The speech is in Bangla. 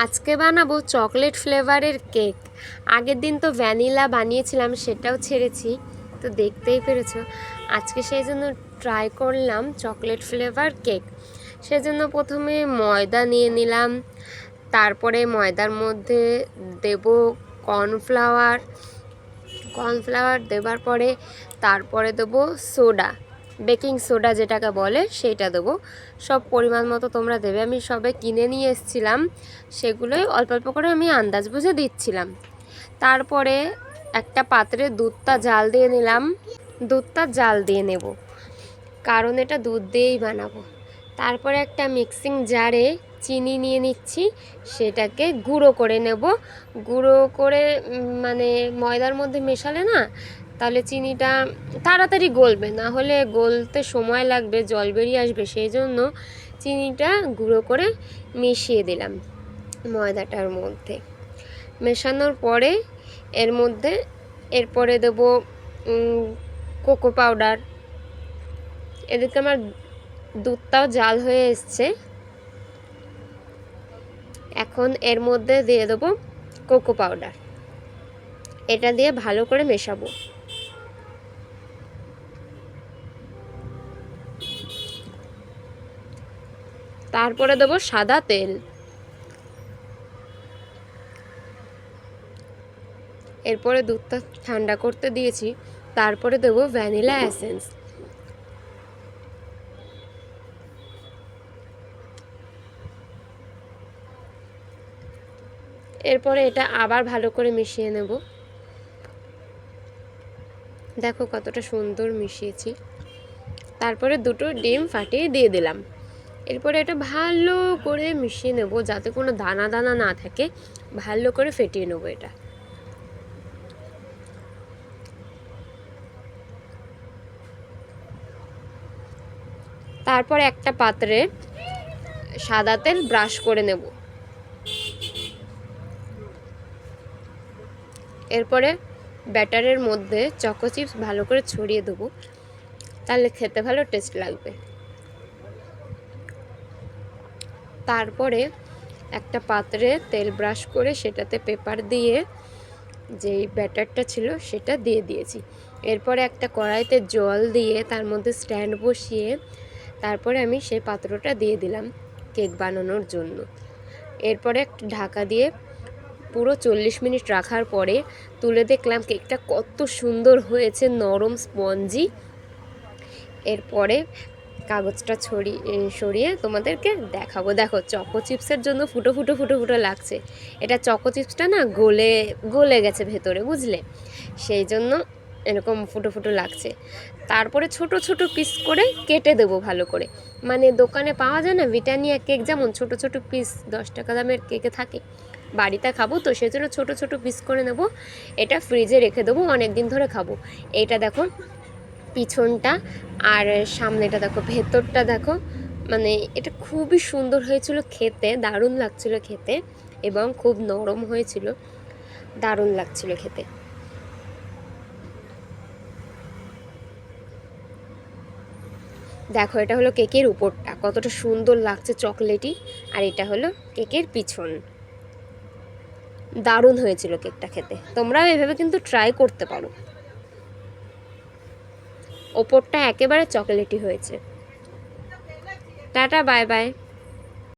আজকে বানাবো চকলেট ফ্লেভারের কেক। আগের দিন তো ভ্যানিলা বানিয়েছিলাম, সেটাও ছেড়েছি, তো দেখতেই পেরেছো। আজকে সেই জন্য ট্রাই করলাম চকলেট ফ্লেভার কেক। সেজন্য প্রথমে ময়দা নিয়ে নিলাম, তারপরে ময়দার মধ্যে দেব কর্নফ্লাওয়ার। কর্নফ্লাওয়ার দেবার পরে তারপরে দেবো সোডা, বেকিং সোডা যেটাকে বলে সেইটা দেবো। সব পরিমাণ মতো তোমরা দেবে। আমি সবে কিনে নিয়ে এসেছিলাম, সেগুলোই অল্প অল্প করে আমি আন্দাজ বুঝে দিচ্ছিলাম। তারপরে একটা পাত্রে দুধটা জাল দিয়ে নিলাম। দুধটা জাল দিয়ে নেব, কারণ এটা দুধ দিয়েই বানাবো। তারপরে একটা মিক্সিং জারে চিনি নিয়ে নিচ্ছি, সেটাকে গুঁড়ো করে নেব। গুঁড়ো করে মানে ময়দার মধ্যে মেশালে না, তাহলে চিনিটা তাড়াতাড়ি গলবে, না হলে গলতে সময় লাগবে, জল বেরিয়ে আসবে। সেই জন্য চিনিটা গুঁড়ো করে মিশিয়ে দিলাম ময়দাটার মধ্যে। মেশানোর পরে এরপরে দেবো কোকো পাউডার। এদিকে আমার দুধটাও জাল হয়ে এসছে। এখন এর মধ্যে দিয়ে দেবো কোকো পাউডার। এটা দিয়ে ভালো করে মেশাবো। তারপরে দেবো সাদা তেল। এরপরে দুধটা ঠান্ডা করতে দিয়েছি, তারপরে দেবো ভ্যানিলা এসেন্স। এরপরে এটা আবার ভালো করে মিশিয়ে নেব। দেখো কতটা সুন্দর মিশিয়েছি। তারপরে দুটো ডিম ফাটিয়ে দিয়ে দিলাম। এরপরে এটা ভালো করে মিশিয়ে নেব, যাতে কোনো দানা দানা না থাকে। ভালো করে ফেটিয়ে নেব এটা। তারপর একটা পাত্রে সাদা তেল ব্রাশ করে নেব। এরপরে ব্যাটারের মধ্যে চকো চিপস ভালো করে ছড়িয়ে দেবো, তাহলে খেতে ভালো টেস্ট লাগবে। তারপরে একটা পাত্রে তেল ব্রাশ করে সেটাতে পেপার দিয়ে যেই ব্যাটারটা ছিল সেটা দিয়ে দিয়েছি। এরপরে একটা কড়াইতে জল দিয়ে তার মধ্যে স্ট্যান্ড বসিয়ে তারপরে আমি সেই পাত্রটা দিয়ে দিলাম কেক বানানোর জন্য। এরপরে একটা ঢাকা দিয়ে পুরো 40 মিনিট রাখার পরে তুলে দেখলাম কেকটা কত সুন্দর হয়েছে, নরম স্পঞ্জি। এরপরে কাগজটা সরিয়ে তোমাদেরকে দেখাবো। দেখো চকো চিপসের জন্য ফুটো ফুটো ফুটো ফুটো লাগছে। এটা চকো চিপসটা না গলে গেছে ভেতরে, বুঝলে, সেই জন্য এরকম ফুটো ফুটো লাগছে। তারপরে ছোট ছোট পিস করে কেটে দেবো ভালো করে। মানে দোকানে পাওয়া যায় না ব্রিটানিয়া কেক, যেমন ছোট ছোট পিস 10 টাকা দামের কেকে থাকে, বাড়িতে খাবো তো সেই জন্য ছোটো ছোটো পিস করে নেব। এটা ফ্রিজে রেখে দেবো, অনেক দিন ধরে খাবো। এইটা দেখো পিছনটা আর সামনেটা দেখো, ভেতরটা দেখো, মানে এটা খুবই সুন্দর হয়েছিল খেতে, দারুণ লাগছিল খেতে, এবং খুব নরম হয়েছিল, দারুণ লাগছিল খেতে। দেখো এটা হলো কেকের উপরটা, কতটা সুন্দর লাগছে চকলেটি, আর এটা হলো কেকের পিছন। দারুণ হয়েছিল কেকটা খেতে। তোমরাও এভাবে কিন্তু ট্রাই করতে পারো। ওপরটা একেবারে চকলেটি হয়েছে। Tata, bye bye.